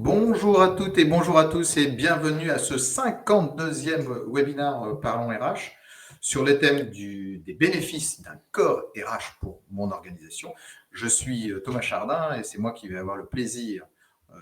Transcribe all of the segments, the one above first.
Bonjour à toutes et bonjour à tous et bienvenue à ce 52e webinaire Parlons RH sur le thème des bénéfices d'un corps RH pour mon organisation. Je suis Thomas Chardin et c'est moi qui vais avoir le plaisir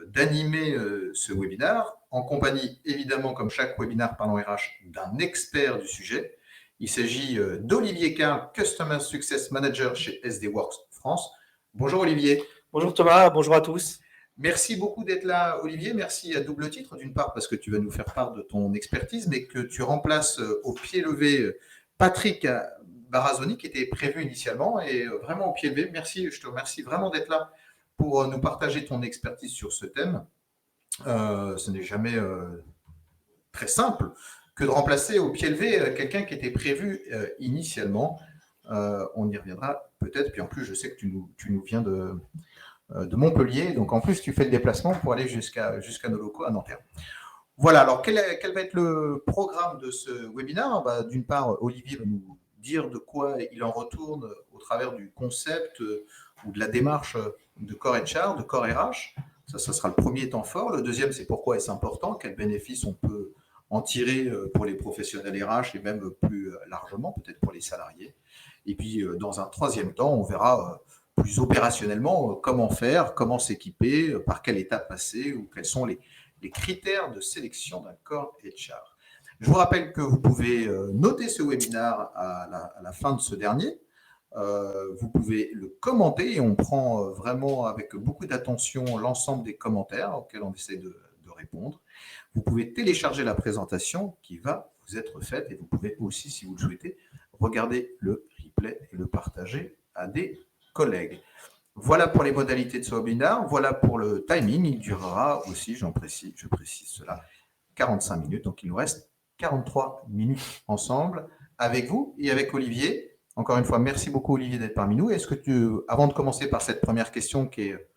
d'animer ce webinaire en compagnie évidemment comme chaque webinaire Parlons RH d'un expert du sujet. Il s'agit d'Olivier Carl, Customer Success Manager chez SD Works France. Bonjour Olivier. Bonjour Thomas, bonjour à tous. Merci beaucoup d'être là, Olivier. Merci à double titre. D'une part, parce que tu vas nous faire part de ton expertise, mais que tu remplaces au pied levé Patrick Barazoni, qui était prévu initialement, et vraiment au pied levé. Merci, je te remercie vraiment d'être là pour nous partager ton expertise sur ce thème. Ce n'est jamais très simple que de remplacer au pied levé quelqu'un qui était prévu initialement. On y reviendra peut-être. Puis en plus, je sais que tu nous viens de Montpellier. Donc en plus, tu fais le déplacement pour aller jusqu'à nos locaux à Nanterre. Voilà, alors quel va être le programme de ce webinaire? D'une part, Olivier va nous dire de quoi il en retourne au travers du concept ou de la démarche de Core HR, de Core RH. Ça sera le premier temps fort. Le deuxième, c'est pourquoi est-ce important, quels bénéfices on peut en tirer pour les professionnels RH et même plus largement, peut-être pour les salariés. Et puis, dans un troisième temps, on verra plus opérationnellement comment faire, comment s'équiper, par quelle étape passer ou quels sont les critères de sélection d'un corps HR. Je vous rappelle que vous pouvez noter ce webinaire à la fin de ce dernier. Vous pouvez le commenter et on prend vraiment avec beaucoup d'attention l'ensemble des commentaires auxquels on essaie de répondre. Vous pouvez télécharger la présentation qui va vous être faite et vous pouvez aussi, si vous le souhaitez, regarder le replay et le partager à des collègues. Voilà pour les modalités de ce webinaire. Voilà pour le timing. Il durera aussi, je précise cela, 45 minutes. Donc, il nous reste 43 minutes ensemble avec vous et avec Olivier. Encore une fois, merci beaucoup Olivier d'être parmi nous. Est-ce que avant de commencer par cette première question qui est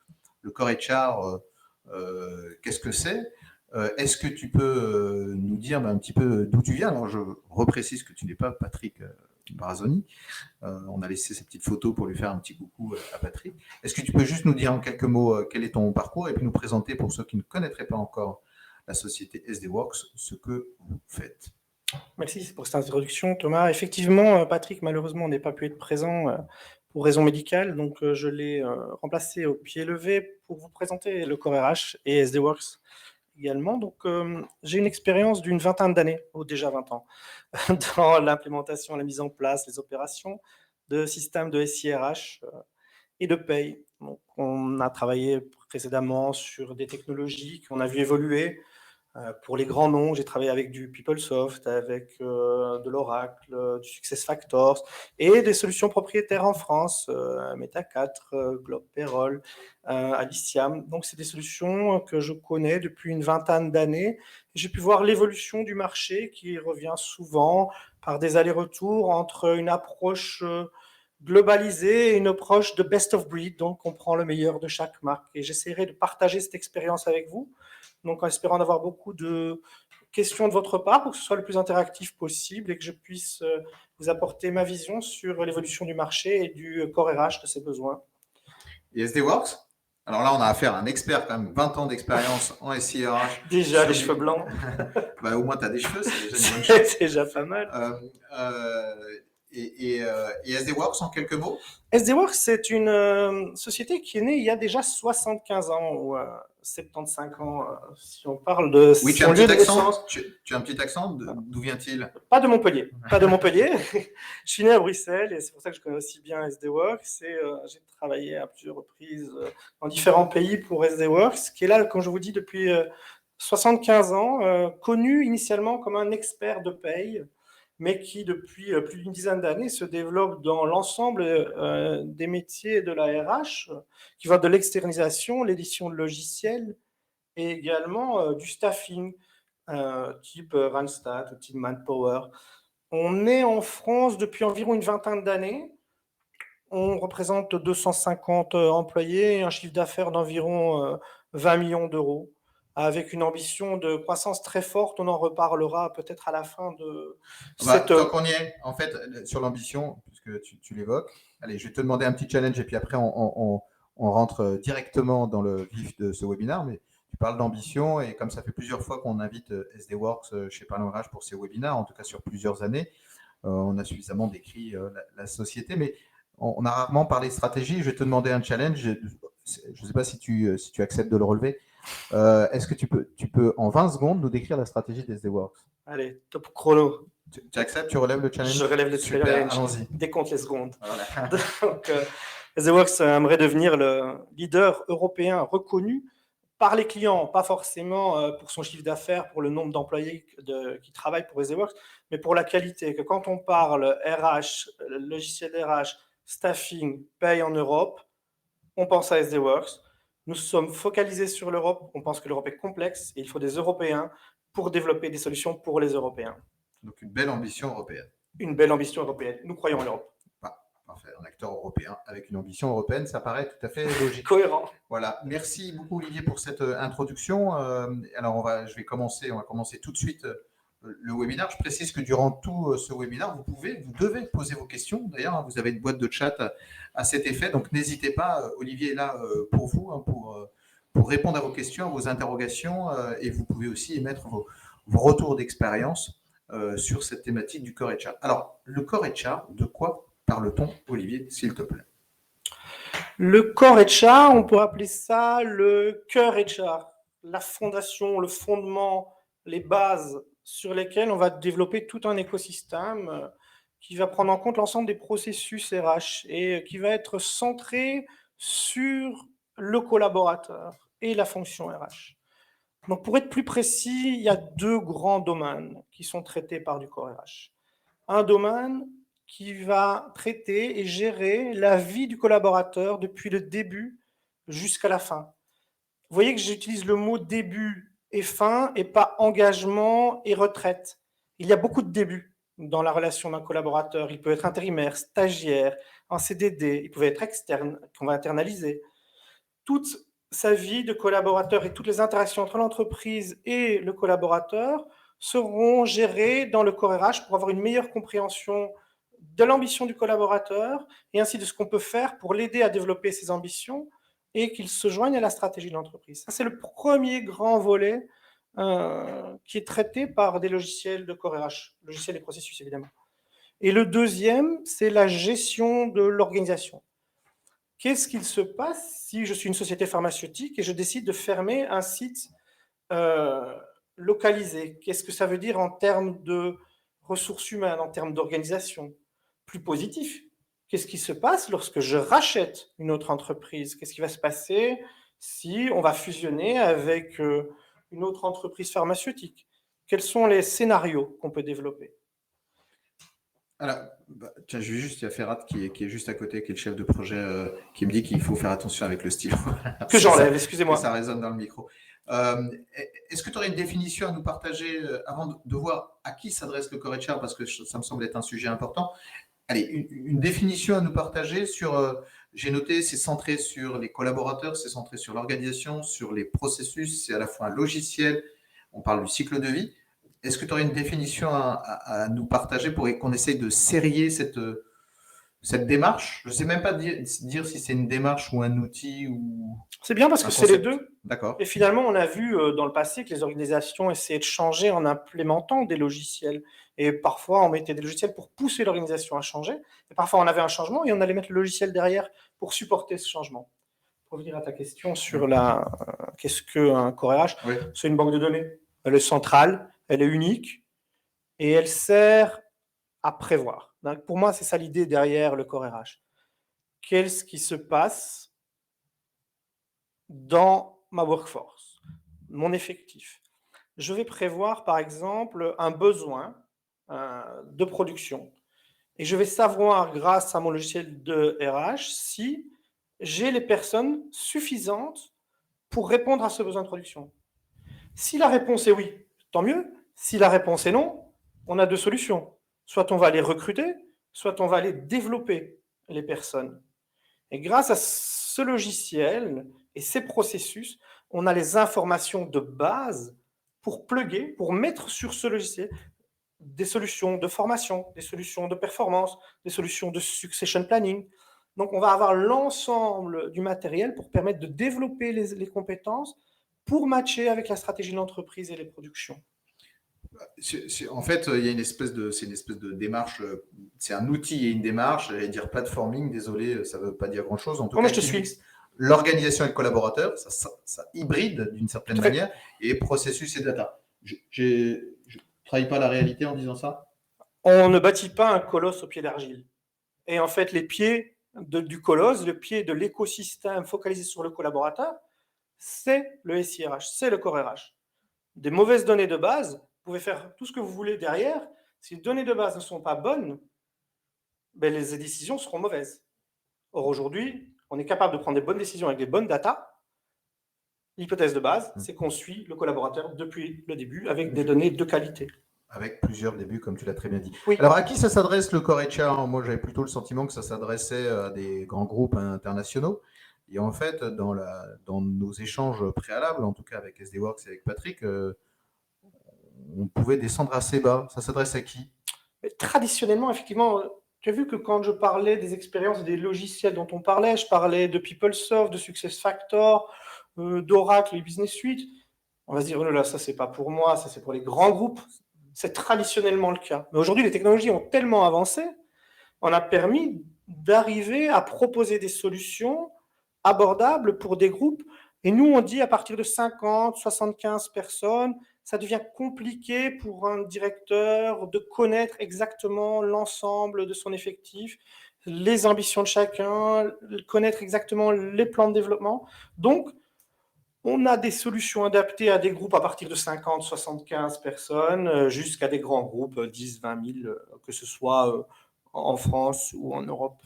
le Core HR, qu'est-ce que c'est? Est-ce que tu peux nous dire un petit peu d'où tu viens? Alors, je reprécise que tu n'es pas Patrick Barazoni. On a laissé ces petites photos pour lui faire un petit coucou à Patrick. Est-ce que tu peux juste nous dire en quelques mots quel est ton parcours et puis nous présenter pour ceux qui ne connaîtraient pas encore la société SD Works, ce que vous faites? Merci pour cette introduction Thomas. Effectivement, Patrick malheureusement n'est pas pu être présent pour raison médicale, donc je l'ai remplacé au pied levé pour vous présenter le Core RH et SD Works également. Donc j'ai une expérience d'une vingtaine d'années, ou déjà 20 ans, dans l'implémentation, la mise en place, les opérations de systèmes de SIRH et de paye. Donc on a travaillé précédemment sur des technologies qu'on a vu évoluer. Pour les grands noms, j'ai travaillé avec du PeopleSoft, avec de l'Oracle, du SuccessFactors et des solutions propriétaires en France, Meta4, Globe Payroll, Aliciam. Donc, c'est des solutions que je connais depuis une vingtaine d'années. J'ai pu voir l'évolution du marché qui revient souvent par des allers-retours entre une approche globalisée et une approche de best of breed. Donc, on prend le meilleur de chaque marque. Et j'essaierai de partager cette expérience avec vous. Donc, en espérant d'avoir beaucoup de questions de votre part pour que ce soit le plus interactif possible et que je puisse vous apporter ma vision sur l'évolution du marché et du Core RH de ses besoins. Et SD Works? Alors là, on a affaire à un expert, quand même, 20 ans d'expérience en SIRH. Déjà, les cheveux blancs. Au moins, tu as des cheveux, c'est déjà une bonne chose. C'est déjà pas mal. Et SD Works, en quelques mots? SD Works, c'est une société qui est née il y a déjà 75 ans ou 75 ans, si on parle de oui, son lieu de naissance. Tu as un petit accent? D'où vient-il? Pas de Montpellier. Pas de Montpellier. Je suis né à Bruxelles et c'est pour ça que je connais aussi bien SD Works. J'ai travaillé à plusieurs reprises dans différents pays pour SD Works, qui est là, comme je vous dis, depuis 75 ans, connu initialement comme un expert de paye, mais qui, depuis plus d'une dizaine d'années, se développe dans l'ensemble des métiers de la RH, qui va de l'externalisation, l'édition de logiciels et également du staffing, type Randstad ou type Manpower. On est en France depuis environ une vingtaine d'années. On représente 250 employés et un chiffre d'affaires d'environ 20 millions d'euros, avec une ambition de croissance très forte. On en reparlera peut-être à la fin de cette... Tant qu'on y est, en fait, sur l'ambition, puisque tu l'évoques, allez, je vais te demander un petit challenge et puis après, on rentre directement dans le vif de ce webinaire. Mais tu parles d'ambition et comme ça fait plusieurs fois qu'on invite SDWorks chez Parlons RH pour ces webinaires, en tout cas sur plusieurs années, on a suffisamment décrit la société, mais on a rarement parlé stratégie. Je vais te demander un challenge. Je ne sais pas si tu acceptes de le relever. Est-ce que tu peux, en 20 secondes, nous décrire la stratégie des SDWorks? Allez, top chrono. Tu acceptes, tu relèves le challenge? Je relève le Super, challenge. allons-y. Décompte les secondes. Voilà. Donc, SDWorks aimerait devenir le leader européen reconnu par les clients, pas forcément pour son chiffre d'affaires, pour le nombre d'employés qui travaillent pour SDWorks, mais pour la qualité. Que quand on parle RH, logiciel RH, staffing, paye en Europe, on pense à SDWorks. Nous sommes focalisés sur l'Europe. On pense que l'Europe est complexe et il faut des Européens pour développer des solutions pour les Européens. Donc, une belle ambition européenne. Une belle ambition européenne. Nous croyons en l'Europe. Parfait. Un acteur européen avec une ambition européenne, ça paraît tout à fait logique. Cohérent. Voilà. Merci beaucoup, Olivier, pour cette introduction. Alors, on va commencer tout de suite le webinaire. Je précise que durant tout ce webinaire, vous devez poser vos questions. D'ailleurs, vous avez une boîte de chat à cet effet. Donc, n'hésitez pas. Olivier est là pour vous, pour répondre à vos questions, à vos interrogations. Et vous pouvez aussi émettre vos retours d'expérience sur cette thématique du Core HR. Alors, le Core HR, de quoi parle-t-on, Olivier, s'il te plaît? Le Core HR, on peut appeler ça le cœur HR, la fondation, le fondement, les bases sur lesquelles on va développer tout un écosystème qui va prendre en compte l'ensemble des processus RH et qui va être centré sur le collaborateur et la fonction RH. Donc, pour être plus précis, il y a 2 grands domaines qui sont traités par du Core RH. Un domaine qui va traiter et gérer la vie du collaborateur depuis le début jusqu'à la fin. Vous voyez que j'utilise le mot début et fin et pas engagement et retraite. Il y a beaucoup de débuts dans la relation d'un collaborateur. Il peut être intérimaire, stagiaire, en CDD, il peut être externe, qu'on va internaliser. Toute sa vie de collaborateur et toutes les interactions entre l'entreprise et le collaborateur seront gérées dans le Core RH pour avoir une meilleure compréhension de l'ambition du collaborateur et ainsi de ce qu'on peut faire pour l'aider à développer ses ambitions et qu'il se joigne à la stratégie de l'entreprise. Ça, c'est le premier grand volet qui est traité par des logiciels de Core RH, logiciels et processus évidemment. Et le deuxième, c'est la gestion de l'organisation. Qu'est-ce qu'il se passe si je suis une société pharmaceutique et je décide de fermer un site localisé? Qu'est-ce que ça veut dire en termes de ressources humaines, en termes d'organisation? Plus positif. Qu'est-ce qui se passe lorsque je rachète une autre entreprise? Qu'est-ce qui va se passer si on va fusionner avec une autre entreprise pharmaceutique? Quels sont les scénarios qu'on peut développer? Alors, tiens, il y a Ferrat qui est juste à côté, qui est le chef de projet, qui me dit qu'il faut faire attention avec le stylo. Que j'enlève, excusez-moi. Ça résonne dans le micro. Est-ce que tu aurais une définition à nous partager avant de voir à qui s'adresse le Core HR, parce que ça me semble être un sujet important. Allez, une définition à nous partager sur, j'ai noté, c'est centré sur les collaborateurs, c'est centré sur l'organisation, sur les processus, c'est à la fois un logiciel, on parle du cycle de vie. Est-ce que tu aurais une définition à nous partager pour qu'on essaye de sérier cette démarche? Je ne sais même pas dire si c'est une démarche ou un outil ou... C'est bien parce que c'est les deux. D'accord. Et finalement, on a vu dans le passé que les organisations essayaient de changer en implémentant des logiciels. Et parfois, on mettait des logiciels pour pousser l'organisation à changer. Et parfois, on avait un changement et on allait mettre le logiciel derrière pour supporter ce changement. Pour revenir à ta question sur qu'est-ce qu'un Core RH, oui. C'est une banque de données. Elle est centrale, elle est unique et elle sert à prévoir. Donc, pour moi, c'est ça l'idée derrière le Core RH. Qu'est-ce qui se passe dans ma workforce, mon effectif? Je vais prévoir, par exemple, un besoin de production. Et je vais savoir, grâce à mon logiciel de RH, si j'ai les personnes suffisantes pour répondre à ce besoin de production. Si la réponse est oui, tant mieux. Si la réponse est non, on a 2 solutions. Soit on va aller recruter, soit on va aller développer les personnes. Et grâce à ce logiciel et ces processus, on a les informations de base pour plugger, pour mettre sur ce logiciel des solutions de formation, des solutions de performance, des solutions de succession planning. Donc, on va avoir l'ensemble du matériel pour permettre de développer les compétences pour matcher avec la stratégie de l'entreprise et les productions. En fait, il y a une espèce de démarche, c'est un outil et une démarche, j'allais dire platforming, désolé, ça ne veut pas dire grand-chose. En tout Oh, cas, moi, je te qui suis. mixe l'organisation et le collaborateur, ça hybride d'une certaine Tout à fait. manière, et processus et data. Je ne trahis pas la réalité en disant ça? On ne bâtit pas un colosse au pied d'argile. Et en fait, les pieds du colosse, le pied de l'écosystème focalisé sur le collaborateur, c'est le SIRH, c'est le Core RH. Des mauvaises données de base, vous pouvez faire tout ce que vous voulez derrière. Si les données de base ne sont pas bonnes, ben les décisions seront mauvaises. Or, aujourd'hui, on est capable de prendre des bonnes décisions avec des bonnes data. L'hypothèse de base, c'est qu'on suit le collaborateur depuis le début avec des données de qualité. Avec plusieurs débuts, comme tu l'as très bien dit. Oui. Alors, à qui ça s'adresse le Core HR? Moi, j'avais plutôt le sentiment que ça s'adressait à des grands groupes internationaux. Et en fait, dans nos échanges préalables, en tout cas avec SD Works et avec Patrick, on pouvait descendre assez bas. Ça s'adresse à qui? Mais traditionnellement, effectivement, tu as vu que quand je parlais des expériences des logiciels dont on parlait, je parlais de PeopleSoft, de SuccessFactors, d'Oracle et Business Suite. On va se dire, oh là, ça, c'est pas pour moi, ça, c'est pour les grands groupes. C'est traditionnellement le cas. Mais aujourd'hui, les technologies ont tellement avancé, on a permis d'arriver à proposer des solutions abordables pour des groupes. Et nous, on dit à partir de 50, 75 personnes, ça devient compliqué pour un directeur de connaître exactement l'ensemble de son effectif, les ambitions de chacun, connaître exactement les plans de développement. Donc, on a des solutions adaptées à des groupes à partir de 50, 75 personnes, jusqu'à des grands groupes, 10, 20 000, que ce soit en France ou en Europe.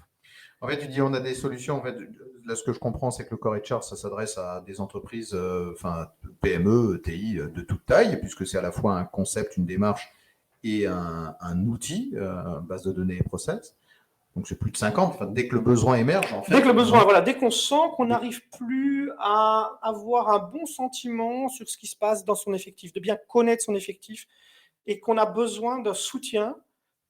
En fait, tu dis on a des solutions. En fait, là, ce que je comprends, c'est que le Core HR, ça s'adresse à des entreprises, PME, ETI de toute taille, puisque c'est à la fois un concept, une démarche et un outil, base de données et process. Donc, c'est plus de 50. Enfin, dès que le besoin émerge, en fait. Dès que le besoin, voilà, dès qu'on sent qu'on n'arrive plus à avoir un bon sentiment sur ce qui se passe dans son effectif, de bien connaître son effectif et qu'on a besoin d'un soutien,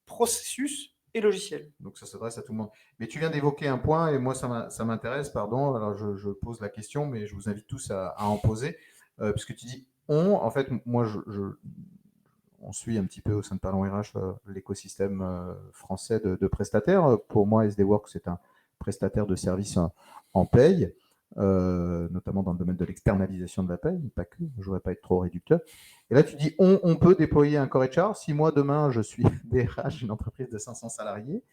processus et logiciel. Donc, ça s'adresse à tout le monde. Mais tu viens d'évoquer un point et moi, ça m'intéresse, pardon. Alors, je pose la question, mais je vous invite tous à en poser. Puisque tu dis on, en fait, moi, on suit un petit peu au sein de Talon RH l'écosystème français de prestataires. Pour moi, SD Works, c'est un prestataire de services en paye, notamment dans le domaine de l'externalisation de la paye, pas que, je ne voudrais pas être trop réducteur. Et là, tu dis, on peut déployer un Core HR. Si moi, demain, je suis DRH d'une entreprise de 500 salariés,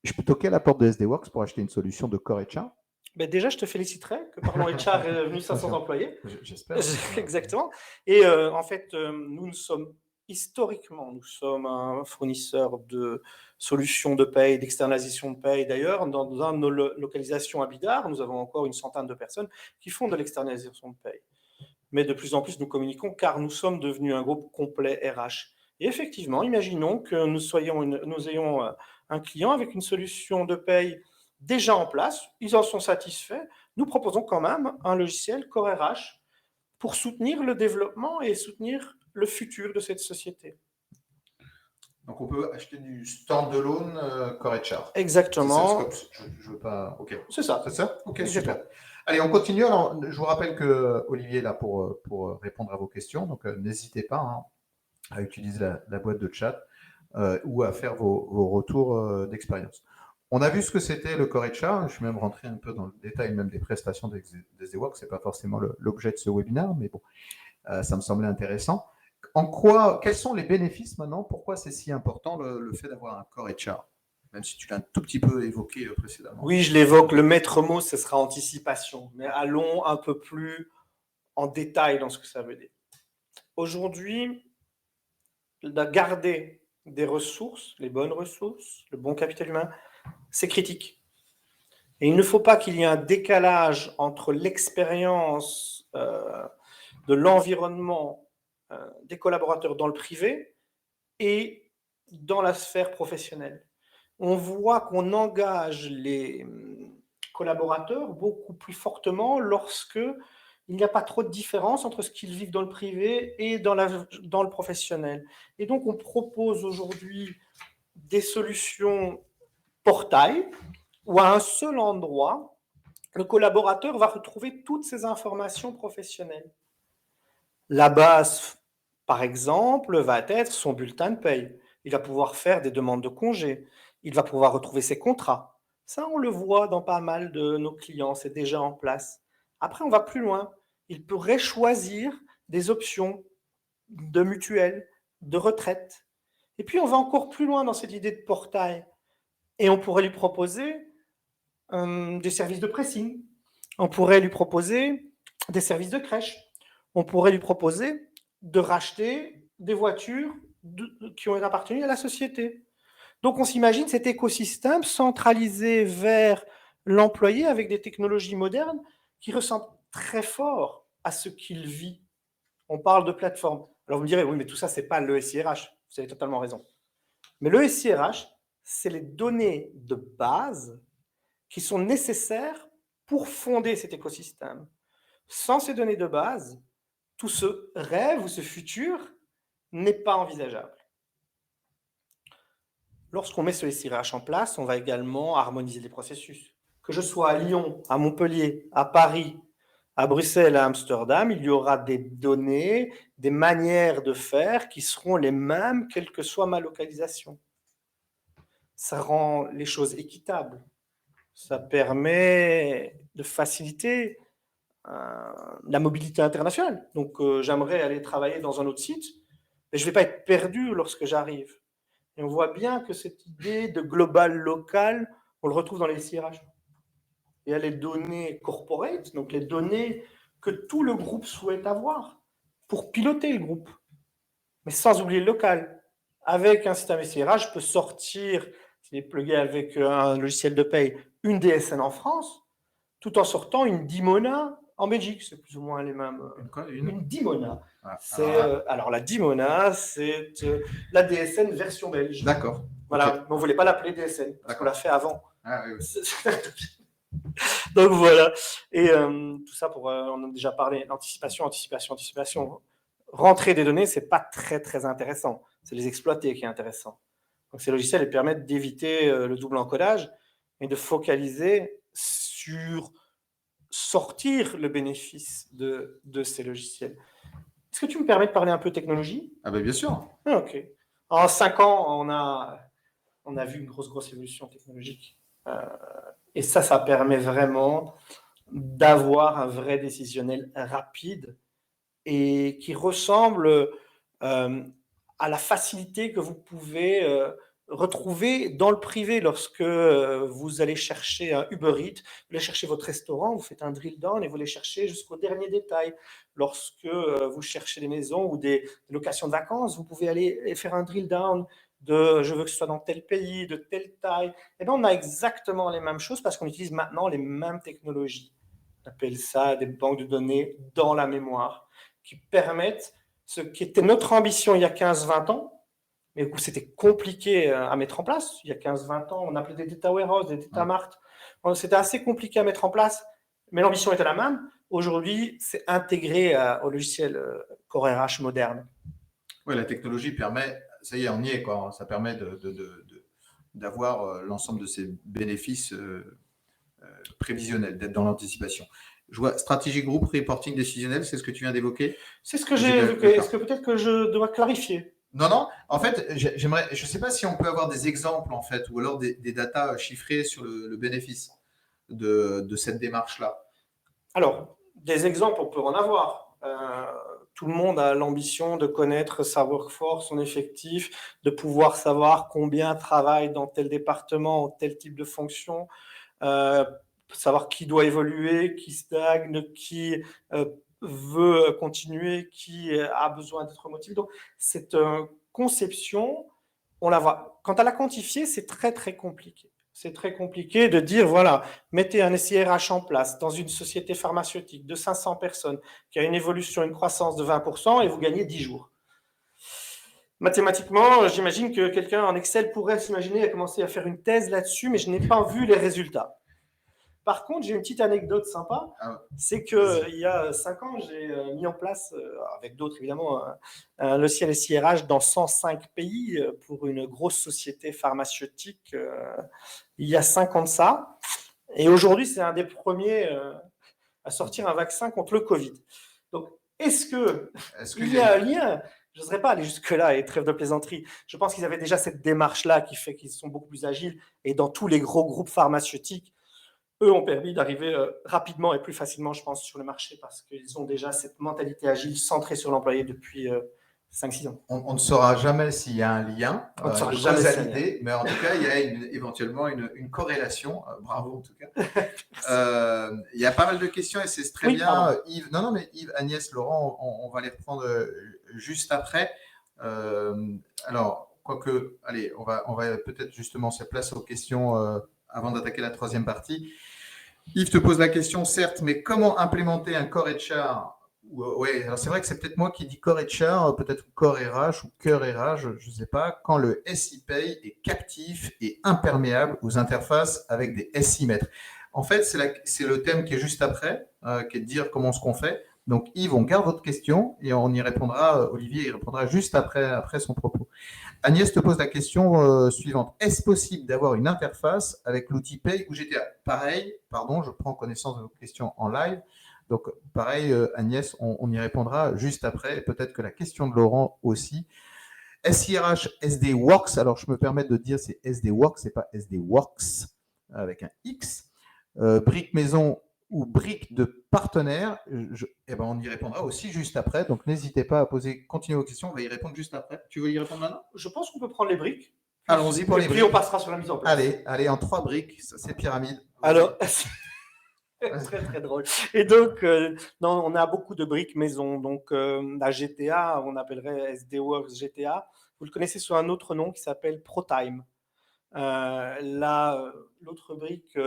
je peux toquer à la porte de SD Works pour acheter une solution de Core HR? Ben déjà, je te féliciterais que Parlons HR est devenu 500 employés. J'espère. Exactement. Et en fait, nous sommes historiquement, nous sommes un fournisseur de solutions de paye, d'externalisation de paye. D'ailleurs, dans nos localisations à Bidart, nous avons encore une centaine de personnes qui font de l'externalisation de paye. Mais de plus en plus, nous communiquons car nous sommes devenus un groupe complet RH. Et effectivement, imaginons que nous ayons un client avec une solution de paye déjà en place, ils en sont satisfaits. Nous proposons quand même un logiciel Core RH pour soutenir le développement et soutenir le futur de cette société. Donc, on peut acheter du standalone Core HR. Exactement. Je veux pas. Ok. C'est ça. C'est ça. Ok, Exactement. super. Allez, on continue. Alors, je vous rappelle que Olivier est là pour répondre à vos questions. Donc, n'hésitez pas à utiliser la boîte de chat ou à faire vos retours d'expérience. On a vu ce que c'était le Core HR. Je suis même rentré un peu dans le détail même des prestations des SD Works. Ce n'est pas forcément l'objet de ce webinaire, mais bon, ça me semblait intéressant. Quels sont les bénéfices maintenant? Pourquoi c'est si important le fait d'avoir un Core HR? Même si tu l'as un tout petit peu évoqué précédemment. Oui, je l'évoque. Le maître mot, ce sera anticipation. Mais allons un peu plus en détail dans ce que ça veut dire. Aujourd'hui, de garder des ressources, les bonnes ressources, le bon capital humain, c'est critique. Et il ne faut pas qu'il y ait un décalage entre l'expérience de l'environnement des collaborateurs dans le privé et dans la sphère professionnelle. On voit qu'on engage les collaborateurs beaucoup plus fortement lorsque il n'y a pas trop de différence entre ce qu'ils vivent dans le privé et dans le professionnel. Et donc, on propose aujourd'hui des solutions portail où à un seul endroit, le collaborateur va retrouver toutes ces informations professionnelles. La base, par exemple, va être son bulletin de paye. Il va pouvoir faire des demandes de congés. Il va pouvoir retrouver ses contrats. Ça, on le voit dans pas mal de nos clients, c'est déjà en place. Après, on va plus loin. Il pourrait choisir des options de mutuelle, de retraite. Et puis, on va encore plus loin dans cette idée de portail. Et on pourrait lui proposer des services de pressing. On pourrait lui proposer des services de crèche. On pourrait lui proposer de racheter des voitures qui ont appartenu à la société. Donc, on s'imagine cet écosystème centralisé vers l'employé avec des technologies modernes qui ressemblent très fort à ce qu'il vit. On parle de plateforme. Alors, vous me direz, oui, mais tout ça, ce n'est pas le SIRH. Vous avez totalement raison. Mais le SIRH, c'est les données de base qui sont nécessaires pour fonder cet écosystème. Sans ces données de base, tout ce rêve ou ce futur n'est pas envisageable. Lorsqu'on met ce SIRH en place, on va également harmoniser les processus. Que je sois à Lyon, à Montpellier, à Paris, à Bruxelles, à Amsterdam, il y aura des données, des manières de faire qui seront les mêmes, quelle que soit ma localisation. Ça rend les choses équitables. Ça permet de faciliter la mobilité internationale. Donc, j'aimerais aller travailler dans un autre site, mais je ne vais pas être perdu lorsque j'arrive. Et on voit bien que cette idée de global local, on le retrouve dans les SIRH. Il y a les données corporate, donc les données que tout le groupe souhaite avoir pour piloter le groupe, mais sans oublier le local. Avec un système SIRH, je peux sortir, s'il est plugué avec un logiciel de paye, une DSN en France, tout en sortant une Dimona en Belgique. C'est plus ou moins les mêmes. Une Dimona. Ah, alors la Dimona, c'est la DSN version belge. D'accord. Voilà, okay. Mais on ne voulait pas l'appeler DSN, parce qu'on l'a fait avant. Ah, oui, oui. Donc voilà. Et tout ça pour, on a déjà parlé, anticipation. Rentrer des données, ce n'est pas très, très intéressant. C'est les exploiter qui est intéressant. Donc ces logiciels permettent d'éviter le double encodage et de focaliser sur sortir le bénéfice de ces logiciels. Est-ce que tu me permets de parler un peu technologie? Ah ben bien sûr. Ah, ok. En 5 ans, on a vu une grosse évolution technologique. Et ça permet vraiment d'avoir un vrai décisionnel rapide et qui ressemble à la facilité que vous pouvez retrouver dans le privé lorsque vous allez chercher un Uber Eats, vous allez chercher votre restaurant, vous faites un drill down et vous allez chercher jusqu'au dernier détail. Lorsque vous cherchez des maisons ou des locations de vacances, vous pouvez aller faire un drill down de je veux que ce soit dans tel pays, de telle taille. Et bien, on a exactement les mêmes choses parce qu'on utilise maintenant les mêmes technologies. On appelle ça des banques de données dans la mémoire qui permettent ce qui était notre ambition il y a 15-20 ans, mais où c'était compliqué à mettre en place. Il y a 15-20 ans, on appelait des data warehouse, des data mart. C'était assez compliqué à mettre en place, mais l'ambition était la même. Aujourd'hui, c'est intégré au logiciel Core RH moderne. Oui, la technologie permet, ça y est, on y est, quoi. Ça permet d'avoir l'ensemble de ces bénéfices prévisionnels, d'être dans l'anticipation. Je vois stratégie groupe, reporting décisionnel, c'est ce que tu viens d'évoquer? C'est ce que j'ai évoqué. Est-ce que peut-être que je dois clarifier? Non. En fait, j'aimerais, je ne sais pas si on peut avoir des exemples, en fait, ou alors des datas chiffrées sur le bénéfice de cette démarche-là. Alors, des exemples, on peut en avoir. Tout le monde a l'ambition de connaître sa workforce, son effectif, de pouvoir savoir combien travaille dans tel département ou tel type de fonction, savoir qui doit évoluer, qui stagne, qui veut continuer, qui a besoin d'être motivé. Donc, cette conception, on la voit. Quant à la quantifier, c'est très, très compliqué. C'est très compliqué de dire, voilà, mettez un SIRH en place dans une société pharmaceutique de 500 personnes qui a une évolution, une croissance de 20% et vous gagnez 10 jours. Mathématiquement, j'imagine que quelqu'un en Excel pourrait s'imaginer à commencer à faire une thèse là-dessus, mais je n'ai pas vu les résultats. Par contre, j'ai une petite anecdote sympa, c'est qu'il y a 5 ans, j'ai mis en place, avec d'autres évidemment, un logiciel SIRH dans 105 pays pour une grosse société pharmaceutique il y a 5 ans de ça. Et aujourd'hui, c'est un des premiers à sortir un vaccin contre le Covid. Donc, est-ce qu'il y a un lien? Je n'oserais pas aller jusque-là et trêve de plaisanterie. Je pense qu'ils avaient déjà cette démarche-là qui fait qu'ils sont beaucoup plus agiles. Et dans tous les gros groupes pharmaceutiques, eux ont permis d'arriver rapidement et plus facilement, je pense, sur le marché parce qu'ils ont déjà cette mentalité agile centrée sur l'employé depuis 5-6 ans. On ne saura jamais s'il y a un lien, On ne saura une jamais causalité, mais en tout cas, il y a éventuellement une corrélation. Bravo en tout cas. Il y a pas mal de questions et c'est très bien. Pardon. Yves, non, mais Yves, Agnès, Laurent, on va les reprendre juste après. Alors, quoique, allez, on va peut-être justement se placer aux questions avant d'attaquer la troisième partie. Yves te pose la question, certes, mais comment implémenter un core HR? Oui, alors c'est vrai que c'est peut-être moi qui dis core HR, peut-être core RH ou cœur RH, je ne sais pas, quand le SI Pay est captif et imperméable aux interfaces avec des SI maîtres. En fait, c'est le thème qui est juste après, qui est de dire comment ce qu'on fait. Donc Yves, on garde votre question et on y répondra, Olivier y répondra juste après son propos. Agnès te pose la question suivante. Est-ce possible d'avoir une interface avec l'outil Pay ou GTA? Pareil, pardon, je prends connaissance de vos questions en live. Donc, pareil, Agnès, on y répondra juste après. Peut-être que la question de Laurent aussi. SIRH SD Works, alors je me permets de dire c'est SD Works, c'est pas SD Works avec un X. Brique maison ou briques de partenaires, on y répondra aussi juste après. Donc, n'hésitez pas à continuer vos questions. On va y répondre juste après. Tu veux y répondre maintenant? Je pense qu'on peut prendre les briques. Allons-y pour les briques. Puis on passera sur la mise en place. Allez, en 3 briques, ça c'est pyramide. Alors, très très drôle. Et donc, non, on a beaucoup de briques maison. Donc, la GTA, on appellerait SDWorks GTA. Vous le connaissez sous un autre nom qui s'appelle ProTime. L'autre brique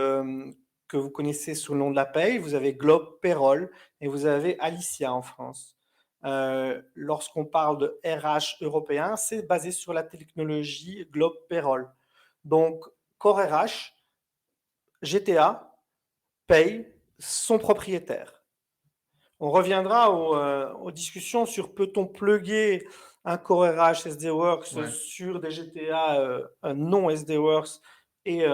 que vous connaissez sous le nom de la paye, vous avez Globe Payroll et vous avez Alicia en France. Lorsqu'on parle de RH européen, c'est basé sur la technologie Globe Payroll. Donc, Core RH, GTA, Pay sont propriétaires. On reviendra aux discussions sur peut-on plugger un Core RH SDWorks sur des GTA non SDWorks et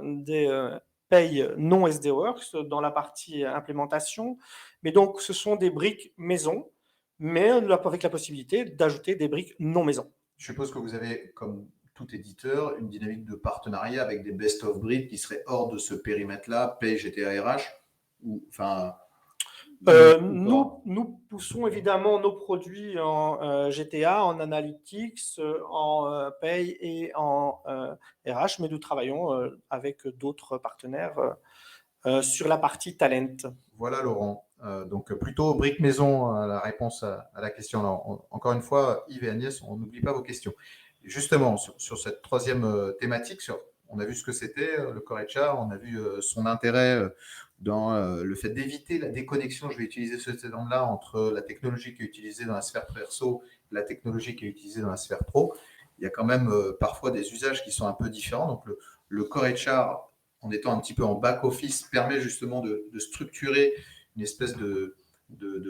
des Pay non SDWorks dans la partie implémentation. Mais donc, ce sont des briques maison, mais avec la possibilité d'ajouter des briques non maison. Je suppose que vous avez, comme tout éditeur, une dynamique de partenariat avec des best-of briques qui seraient hors de ce périmètre-là, Pay, GTA, RH, ou enfin. Nous poussons évidemment nos produits en GTA, en Analytics, en Pay et en RH, mais nous travaillons avec d'autres partenaires sur la partie talent. Voilà, Laurent. Donc, plutôt brique maison, la réponse à la question. Alors, encore une fois, Yves et Agnès, on n'oublie pas vos questions. Et justement, sur cette troisième thématique, on a vu ce que c'était, le Core HR, on a vu son intérêt dans le fait d'éviter la déconnexion, je vais utiliser ce terme-là, entre la technologie qui est utilisée dans la sphère perso et la technologie qui est utilisée dans la sphère pro. Il y a quand même parfois des usages qui sont un peu différents. Donc, le Core HR, en étant un petit peu en back-office, permet justement de structurer une espèce de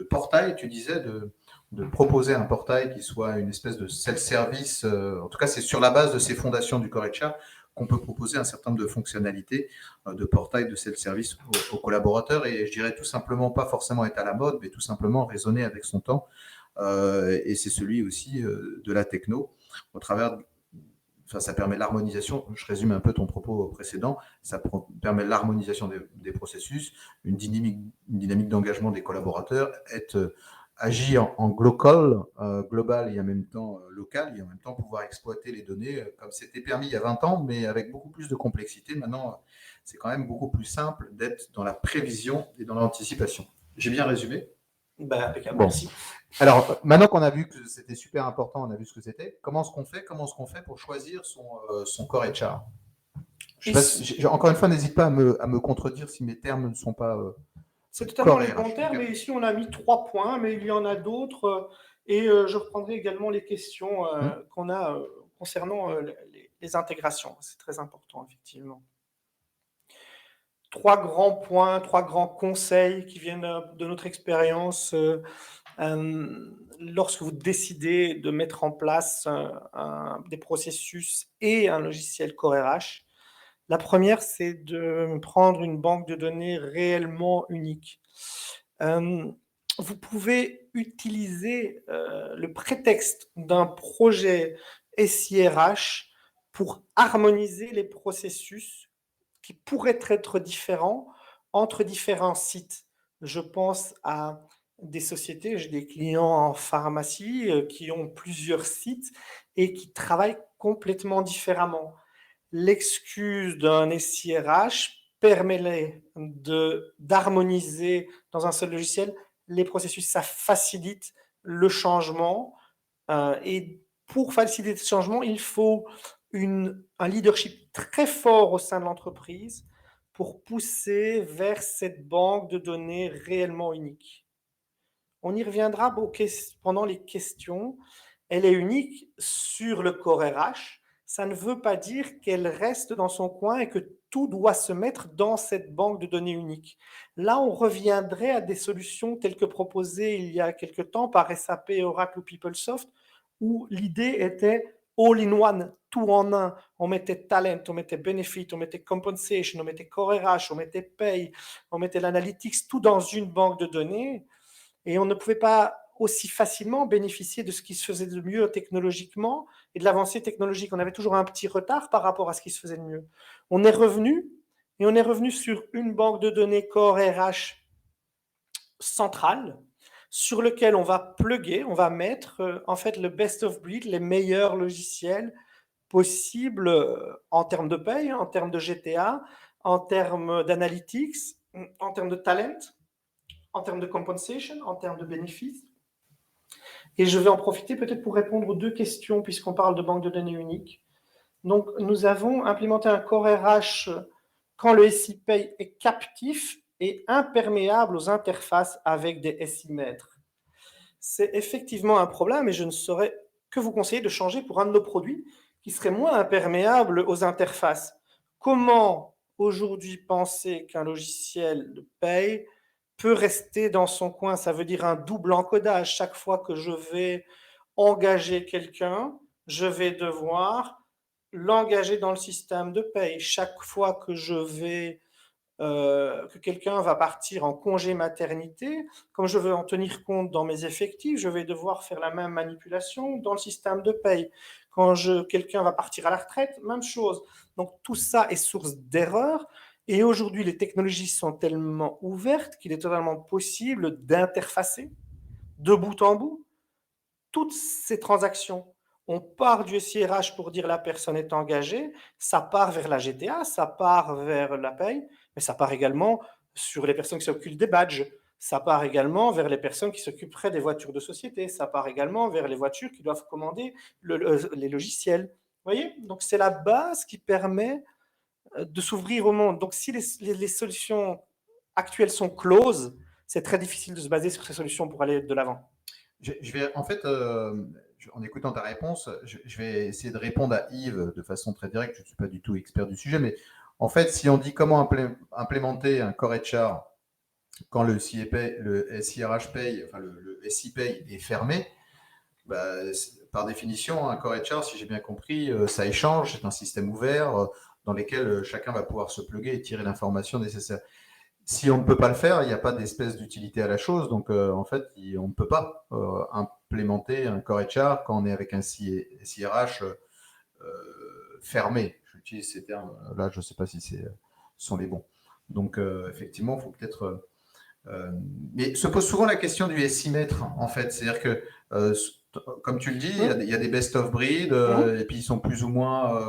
portail, tu disais, de proposer un portail qui soit une espèce de self-service. En tout cas, c'est sur la base de ces fondations du Core HR qu'on peut proposer un certain nombre de fonctionnalités de portail, de self-service aux collaborateurs. Et je dirais tout simplement, pas forcément être à la mode, mais tout simplement raisonner avec son temps. Et c'est celui aussi de la techno, au travers de ça permet l'harmonisation, je résume un peu ton propos précédent, ça permet l'harmonisation des processus, une dynamique d'engagement des collaborateurs, agir en global et en même temps local, et en même temps pouvoir exploiter les données comme c'était permis il y a 20 ans, mais avec beaucoup plus de complexité. Maintenant, c'est quand même beaucoup plus simple d'être dans la prévision et dans l'anticipation. J'ai bien résumé? Impeccable, bon. Merci. Alors, maintenant qu'on a vu que c'était super important, on a vu ce que c'était, comment est-ce qu'on fait pour choisir son core HR? Encore une fois, n'hésite pas à me contredire si mes termes ne sont pas c'est totalement les bons termes, mais ici on a mis 3 points, mais il y en a d'autres, et je reprendrai également les questions qu'on a concernant les intégrations. C'est très important, effectivement. 3 grands points, 3 grands conseils qui viennent de notre expérience lorsque vous décidez de mettre en place des processus et un logiciel Core RH. La première, c'est de prendre une banque de données réellement unique. Vous pouvez utiliser le prétexte d'un projet SIRH pour harmoniser les processus qui pourraient être différents entre différents sites. Je pense à des sociétés, j'ai des clients en pharmacie qui ont plusieurs sites et qui travaillent complètement différemment. L'excuse d'un SIRH permet d'harmoniser dans un seul logiciel les processus. Ça facilite le changement. Et pour faciliter ce changement, il faut un leadership très fort au sein de l'entreprise pour pousser vers cette banque de données réellement unique. On y reviendra pendant les questions. Elle est unique sur le corps RH. Ça ne veut pas dire qu'elle reste dans son coin et que tout doit se mettre dans cette banque de données unique. Là, on reviendrait à des solutions telles que proposées il y a quelque temps par SAP, Oracle ou PeopleSoft, où l'idée était all-in-one, tout en un. On mettait talent, on mettait benefit, on mettait compensation, on mettait core RH, on mettait pay, on mettait l'analytics, tout dans une banque de données. Et on ne pouvait pas aussi facilement bénéficier de ce qui se faisait de mieux technologiquement et de l'avancée technologique. On avait toujours un petit retard par rapport à ce qui se faisait de mieux. On est revenu sur une banque de données Core RH centrale sur lequel on va plugger, on va mettre en fait le best of breed, les meilleurs logiciels possibles en termes de paye, en termes de GTA, en termes d'analytics, en termes de talent, en termes de compensation, en termes de bénéfices. Et je vais en profiter peut-être pour répondre aux deux questions, puisqu'on parle de banque de données unique. Donc, nous avons implémenté un core RH quand le SI-Pay est captif et imperméable aux interfaces avec des SI-maîtres. C'est effectivement un problème et je ne saurais que vous conseiller de changer pour un de nos produits qui serait moins imperméable aux interfaces. Comment aujourd'hui penser qu'un logiciel de paye peut rester dans son coin? Ça veut dire un double encodage. Chaque fois que je vais engager quelqu'un, je vais devoir l'engager dans le système de paye. Chaque fois que que quelqu'un va partir en congé maternité, comme je veux en tenir compte dans mes effectifs, je vais devoir faire la même manipulation dans le système de paye. Quand quelqu'un va partir à la retraite, même chose. Donc tout ça est source d'erreurs. Et aujourd'hui, les technologies sont tellement ouvertes qu'il est totalement possible d'interfacer de bout en bout toutes ces transactions. On part du SIRH pour dire la personne est engagée, ça part vers la GTA, ça part vers la paye, mais ça part également sur les personnes qui s'occupent des badges, ça part également vers les personnes qui s'occuperaient des voitures de société, ça part également vers les voitures qui doivent commander les logiciels. Vous voyez? Donc c'est la base qui permet de s'ouvrir au monde. Donc si les solutions actuelles sont closes, c'est très difficile de se baser sur ces solutions pour aller de l'avant. Je vais, en fait, en écoutant ta réponse, je vais essayer de répondre à Yves de façon très directe. Je ne suis pas du tout expert du sujet, mais en fait, si on dit comment implémenter un core HR quand le SIRH paye, enfin le SI paye est fermé, bah, par définition, un core HR, si j'ai bien compris, ça échange, c'est un système ouvert dans lequel chacun va pouvoir se plugger et tirer l'information nécessaire. Si on ne peut pas le faire, il n'y a pas d'espèce d'utilité à la chose. Donc, en fait, on ne peut pas implémenter un core HR quand on est avec un SIRH fermé. J'utilise ces termes. Là, je ne sais pas si ce sont les bons. Donc, effectivement, il faut peut-être. Mais se pose souvent la question du SI-maître, en fait. C'est-à-dire que, comme tu le dis, il y a des best of breed, et puis ils sont plus ou moins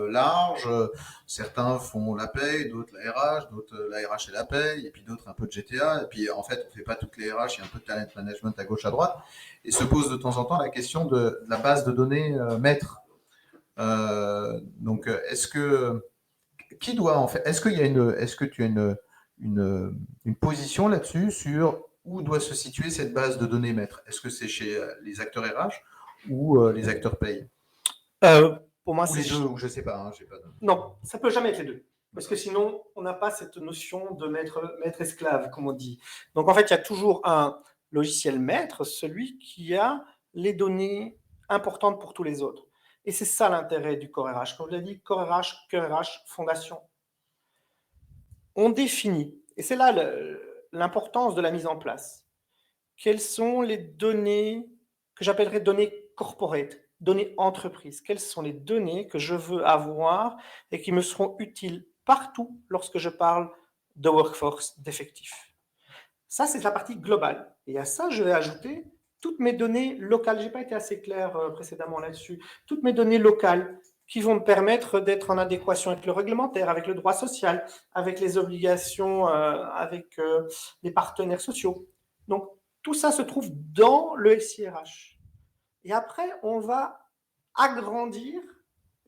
larges. Certains font la paye, d'autres la RH, d'autres la RH et la paye, et puis d'autres un peu de GTA. Et puis, en fait, on ne fait pas toutes les RH, il y a un peu de talent management à gauche, à droite. Et se pose de temps en temps la question de la base de données maître. Donc, qui doit en fait, est-ce que tu as une position là-dessus sur où doit se situer cette base de données maître? Est-ce que c'est chez les acteurs RH ou les acteurs paye? Pour moi, ou les deux, ou je ne sais pas. Hein, pas de... Non, ça ne peut jamais être les deux. Parce que sinon, on n'a pas cette notion de maître-esclave, comme on dit. Donc, en fait, il y a toujours un logiciel maître, celui qui a les données importantes pour tous les autres. Et c'est ça l'intérêt du Core RH. Comme je l'ai dit, Core RH, Cœur RH, Fondation. on définit, et c'est là l'importance de la mise en place, quelles sont les données que j'appellerais données corporate, données entreprises. Quelles sont les données que je veux avoir et qui me seront utiles partout lorsque je parle de workforce, d'effectifs. Ça, c'est la partie globale. Et à ça, je vais ajouter toutes mes données locales. Je n'ai pas été assez clair précédemment là-dessus. Toutes mes données locales qui vont me permettre d'être en adéquation avec le réglementaire, avec le droit social, avec les obligations, avec les partenaires sociaux. Donc, tout ça se trouve dans le SIRH. Et après, on va agrandir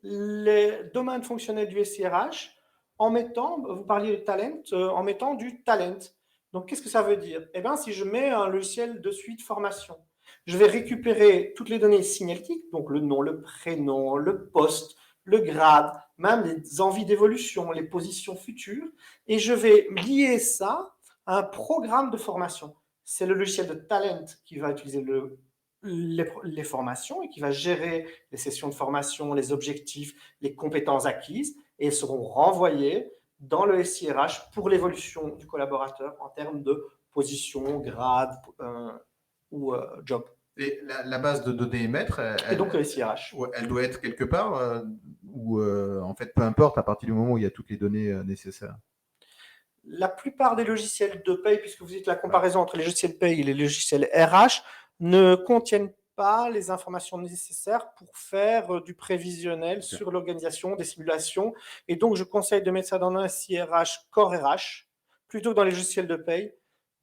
les domaines fonctionnels du SIRH en mettant, vous parliez de talent, en mettant du talent. Donc, qu'est-ce que ça veut dire? Eh bien, si je mets un logiciel de suite formation, je vais récupérer toutes les données signalétiques, donc le nom, le prénom, le poste, le grade, même les envies d'évolution, les positions futures, et je vais lier ça à un programme de formation. C'est le logiciel de talent qui va utiliser les formations et qui va gérer les sessions de formation, les objectifs, les compétences acquises, et elles seront renvoyées dans le SIRH pour l'évolution du collaborateur en termes de position, grade ou job. Et la base de données maître, Et donc le SIRH. elle doit être quelque part ou en fait, peu importe, à partir du moment où il y a toutes les données nécessaires. La plupart des logiciels de paye, puisque vous dites la comparaison entre les logiciels de paye et les logiciels RH, ne contiennent pas les informations nécessaires pour faire du prévisionnel sur l'organisation, des simulations. Et donc, je conseille de mettre ça dans un SIRH Core RH plutôt que dans les logiciels de paye,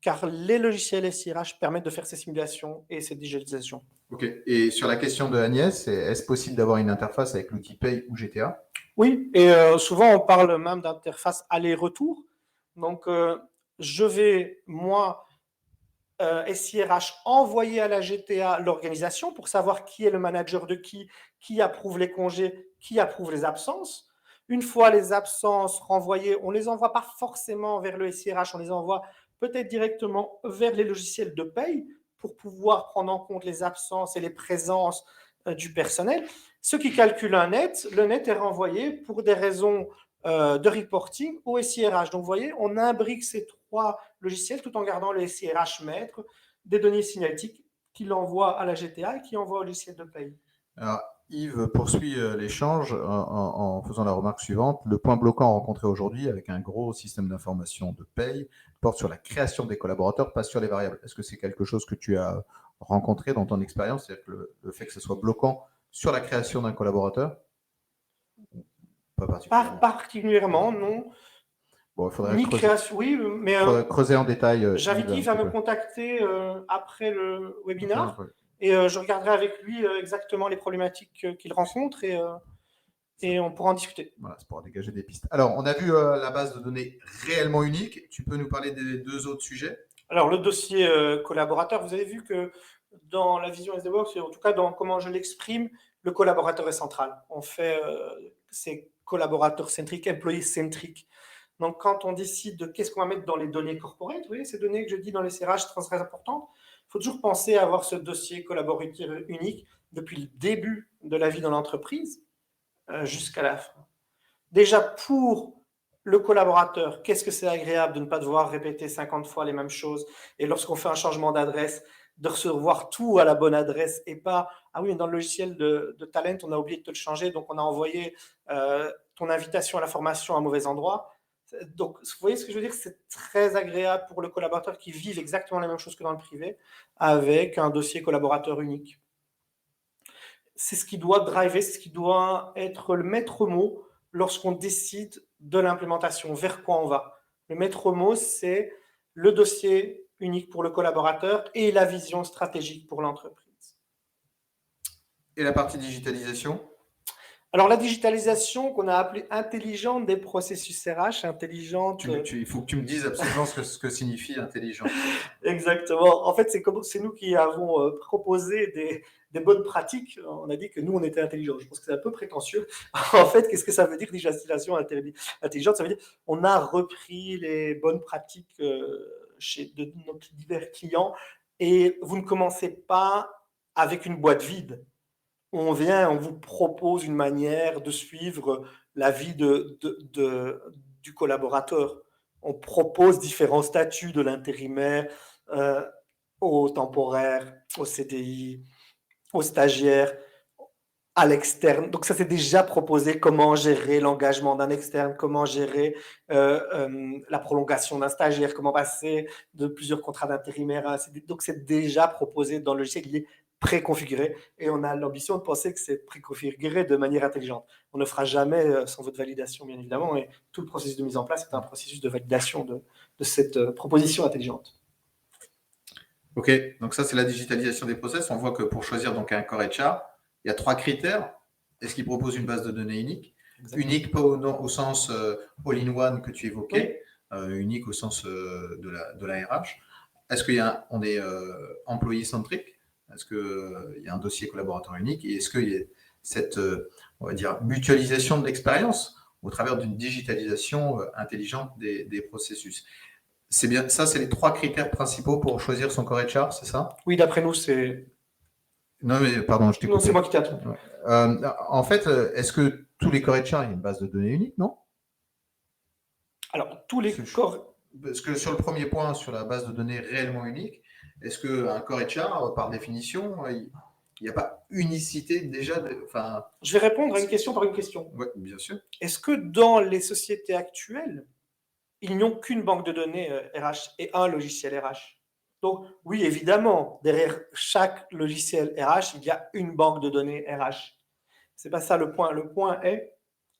car les logiciels SIRH permettent de faire ces simulations et ces digitalisations. Ok. Et sur la question de Agnès, est-ce possible d'avoir une interface avec l'outil Paye ou GTA? Oui, et souvent on parle même d'interface aller-retour. Donc, je vais, moi, SIRH envoyer à la GTA l'organisation pour savoir qui est le manager de qui approuve les congés, qui approuve les absences. Une fois les absences renvoyées, on ne les envoie pas forcément vers le SIRH, on les envoie peut-être directement vers les logiciels de paye pour pouvoir prendre en compte les absences et les présences du personnel. Ceux qui calculent un net, le net est renvoyé pour des raisons de reporting au SIRH. Donc, vous voyez, on imbrique ces trois logiciels tout en gardant le SIRH maître des données signalétiques qu'il envoie à la GTA et qui envoie au logiciel de paye. Alors, Yves poursuit l'échange en faisant la remarque suivante. Le point bloquant rencontré aujourd'hui avec un gros système d'information de paye porte sur la création des collaborateurs, pas sur les variables. Est-ce que c'est quelque chose que tu as rencontré dans ton expérience, c'est-à-dire que le fait que ce soit bloquant sur la création d'un collaborateur? Pas particulièrement. Pas particulièrement, non. Bon, il faudrait Ni creuser, création, oui, mais creuser en détail. j'invite Yves à me contacter après le webinaire et je regarderai avec lui exactement les problématiques qu'il rencontre et on pourra en discuter. Voilà, c'est pour dégager des pistes. Alors, on a vu la base de données réellement unique. Tu peux nous parler des deux autres sujets? Alors, le dossier collaborateur, vous avez vu que dans la vision SDWorks, en tout cas dans comment je l'exprime, le collaborateur est central. On fait c'est collaborateur-centrique, employee-centrique. Donc, quand on décide de qu'est-ce qu'on va mettre dans les données corporate, vous voyez, ces données que je dis dans les CRH sont très importantes, il faut toujours penser à avoir ce dossier collaborateur unique depuis le début de la vie dans l'entreprise jusqu'à la fin. Déjà, pour le collaborateur, qu'est-ce que c'est agréable de ne pas devoir répéter 50 fois les mêmes choses et lorsqu'on fait un changement d'adresse, de recevoir tout à la bonne adresse et pas « Ah oui, mais dans le logiciel de Talent, on a oublié de te le changer, donc on a envoyé ton invitation à la formation à un mauvais endroit. » Donc, vous voyez ce que je veux dire? C'est très agréable pour le collaborateur qui vive exactement la même chose que dans le privé avec un dossier collaborateur unique. C'est ce qui doit driver, c'est ce qui doit être le maître mot lorsqu'on décide de l'implémentation, vers quoi on va. Le maître mot, c'est le dossier unique pour le collaborateur et la vision stratégique pour l'entreprise. Et la partie digitalisation? Alors, la digitalisation qu'on a appelée intelligente des processus RH, intelligente… Il faut que tu me dises absolument ce que signifie intelligent. Exactement. En fait, c'est nous qui avons proposé des bonnes pratiques. On a dit que nous, on était intelligents. Je pense que c'est un peu prétentieux. En fait, qu'est-ce que ça veut dire, digitalisation intelligente? Ça veut dire qu'on a repris les bonnes pratiques de nos divers clients et vous ne commencez pas avec une boîte vide. On vous propose une manière de suivre la vie du collaborateur. On propose différents statuts de l'intérimaire aux temporaires, aux CDI, aux stagiaires, à l'externe. Donc ça, c'est déjà proposé comment gérer l'engagement d'un externe, comment gérer la prolongation d'un stagiaire, comment passer de plusieurs contrats d'intérimaire à un CDI. Donc c'est déjà proposé dans le logiciel, il est préconfiguré et on a l'ambition de penser que c'est préconfiguré de manière intelligente. On ne fera jamais sans votre validation, bien évidemment, et tout le processus de mise en place est un processus de validation de cette proposition intelligente. Ok, donc ça c'est la digitalisation des process. On voit que pour choisir donc un core HR, il y a 3 critères. Est-ce qu'il propose une base de données unique? Exactement. Unique pas au sens all-in-one que tu évoquais, oui. Unique au sens de la RH. Est-ce qu'on est employé centrique? Est-ce qu'il y a un dossier collaborateur unique? Et est-ce qu'il y a cette on va dire, mutualisation de l'expérience au travers d'une digitalisation intelligente des processus? C'est bien, ça, c'est les 3 critères principaux pour choisir son core HR, c'est ça? Oui, d'après nous, c'est. Non, mais pardon, je t'ai coupé. Non, c'est moi qui t'ai attendu. Ouais. En fait, est-ce que tous les core HR, il y a une base de données unique, non? Alors, tous les corps. Parce que sur le premier point, sur la base de données réellement unique, est-ce qu'un core HR, par définition, il n'y a pas unicité déjà Je vais répondre à une question par une question. Oui, bien sûr. Est-ce que dans les sociétés actuelles, ils n'ont qu'une banque de données RH et un logiciel RH? Donc, oui, évidemment, derrière chaque logiciel RH, il y a une banque de données RH. Ce n'est pas ça le point. Le point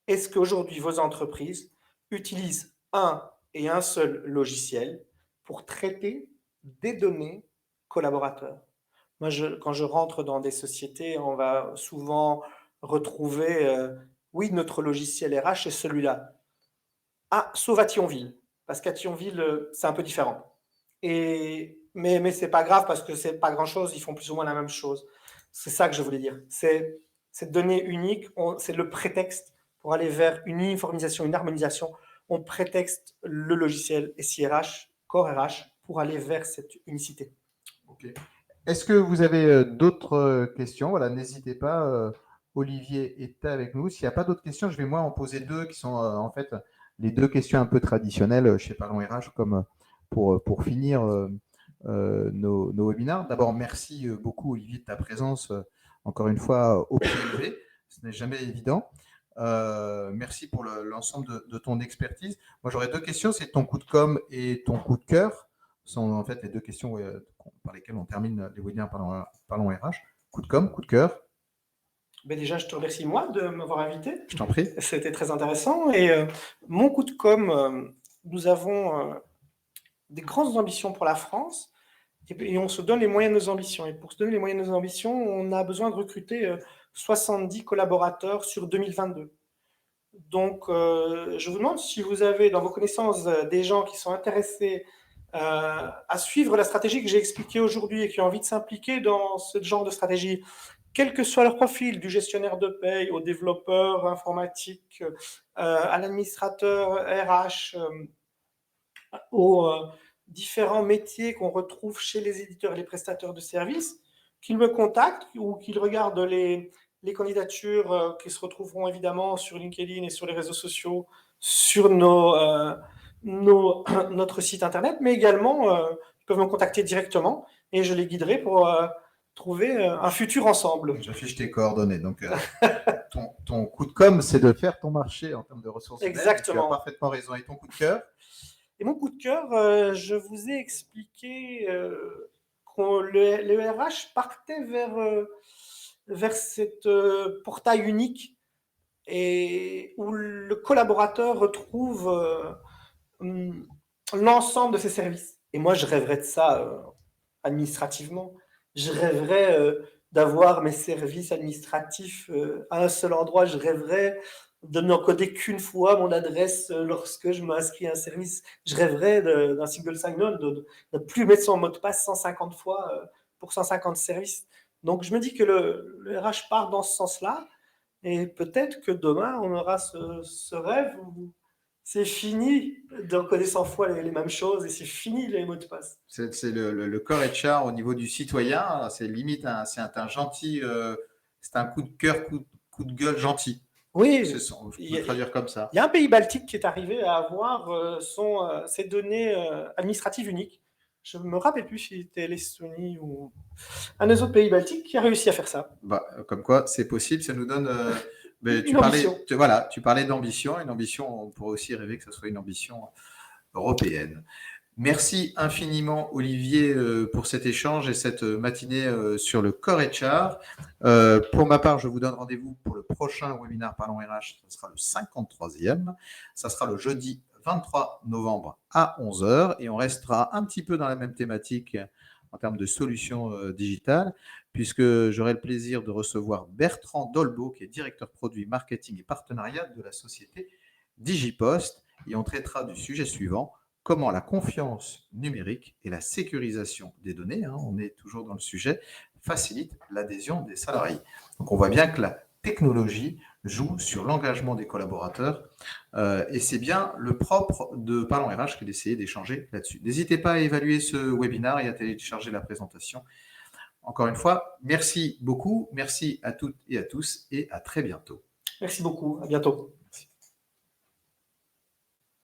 est-ce qu'aujourd'hui, vos entreprises utilisent un et un seul logiciel pour traiter des données collaborateurs? Moi, quand je rentre dans des sociétés, on va souvent retrouver, oui, notre logiciel RH est celui-là. Ah, sauf à Thionville, parce qu'à Thionville, c'est un peu différent. Mais ce n'est pas grave parce que ce n'est pas grand-chose, ils font plus ou moins la même chose. C'est ça que je voulais dire. Cette donnée unique, c'est le prétexte pour aller vers une uniformisation, une harmonisation. On prétexte le logiciel SIRH, Core RH, pour aller vers cette unicité. Ok. Est-ce que vous avez d'autres questions? Voilà, n'hésitez pas. Olivier est avec nous. S'il n'y a pas d'autres questions, je vais moi en poser 2 qui sont en fait les 2 questions un peu traditionnelles chez Parlons RH comme pour finir nos webinaires. D'abord, merci beaucoup Olivier de ta présence encore une fois au pied levé. Ce n'est jamais évident. Merci pour l'ensemble de ton expertise. Moi, j'aurais 2 questions. C'est ton coup de com' et ton coup de cœur. Ce sont en fait les 2 questions par lesquelles on termine les webinaires Parlons RH. Coup de com', coup de cœur. Ben déjà, je te remercie moi de m'avoir invité. Je t'en prie. C'était très intéressant. Et mon coup de com', nous avons des grandes ambitions pour la France et on se donne les moyens de nos ambitions. Et pour se donner les moyens de nos ambitions, on a besoin de recruter 70 collaborateurs sur 2022. Donc, je vous demande si vous avez dans vos connaissances des gens qui sont intéressés à suivre la stratégie que j'ai expliquée aujourd'hui et qui ont envie de s'impliquer dans ce genre de stratégie, quel que soit leur profil, du gestionnaire de paye au développeur informatique, à l'administrateur RH, aux différents métiers qu'on retrouve chez les éditeurs et les prestataires de services, qu'ils me contactent ou qu'ils regardent les candidatures qui se retrouveront évidemment sur LinkedIn et sur les réseaux sociaux, sur notre site internet, mais également ils peuvent me contacter directement et je les guiderai pour trouver un futur ensemble. J'affiche tes coordonnées. Donc, ton coup de com', c'est de faire ton marché en termes de ressources humaines. Exactement. Tu as parfaitement raison. Et ton coup de cœur? Et mon coup de cœur, je vous ai expliqué que le RH partait vers cette portail unique et où le collaborateur retrouve l'ensemble de ses services. Et moi, je rêverais de ça administrativement. Je rêverais d'avoir mes services administratifs à un seul endroit. Je rêverais de n'encoder qu'une fois mon adresse lorsque je m'inscris à un service. Je rêverais d'un single sign-on, de ne plus mettre son mot de passe 150 fois pour 150 services. Donc, je me dis que le RH part dans ce sens-là. Et peut-être que demain, on aura ce rêve où c'est fini d'encoder 100 fois les mêmes choses et c'est fini les mots de passe. C'est le core HR au niveau du citoyen. C'est limite c'est un gentil, c'est un coup de cœur, coup de gueule gentil. Oui, Je peux traduire comme ça. il y a un pays baltique qui est arrivé à avoir ses données administratives uniques. Je ne me rappelle plus si c'était l'Estonie ou un des autres pays baltiques qui a réussi à faire ça. Bah, comme quoi, c'est possible, ça nous donne. Une ambition. Tu parlais d'ambition. Une ambition, on pourrait aussi rêver que ce soit une ambition européenne. Merci infiniment, Olivier, pour cet échange et cette matinée sur le Core HR. Pour ma part, je vous donne rendez-vous pour le prochain webinaire Parlons RH. Ce sera le 53e. Ça sera le jeudi 23 novembre à 11h. Et on restera un petit peu dans la même thématique en termes de solutions digitales, puisque j'aurai le plaisir de recevoir Bertrand Dolbeau, qui est directeur produit marketing et partenariat de la société Digipost. Et on traitera du sujet suivant: comment la confiance numérique et la sécurisation des données, on est toujours dans le sujet, facilite l'adhésion des salariés. Donc on voit bien que la technologie joue sur l'engagement des collaborateurs et c'est bien le propre de Parlons RH que d'essayer d'échanger là-dessus. N'hésitez pas à évaluer ce webinaire et à télécharger la présentation. Encore une fois, merci beaucoup, merci à toutes et à tous et à très bientôt. Merci beaucoup, à bientôt. Merci.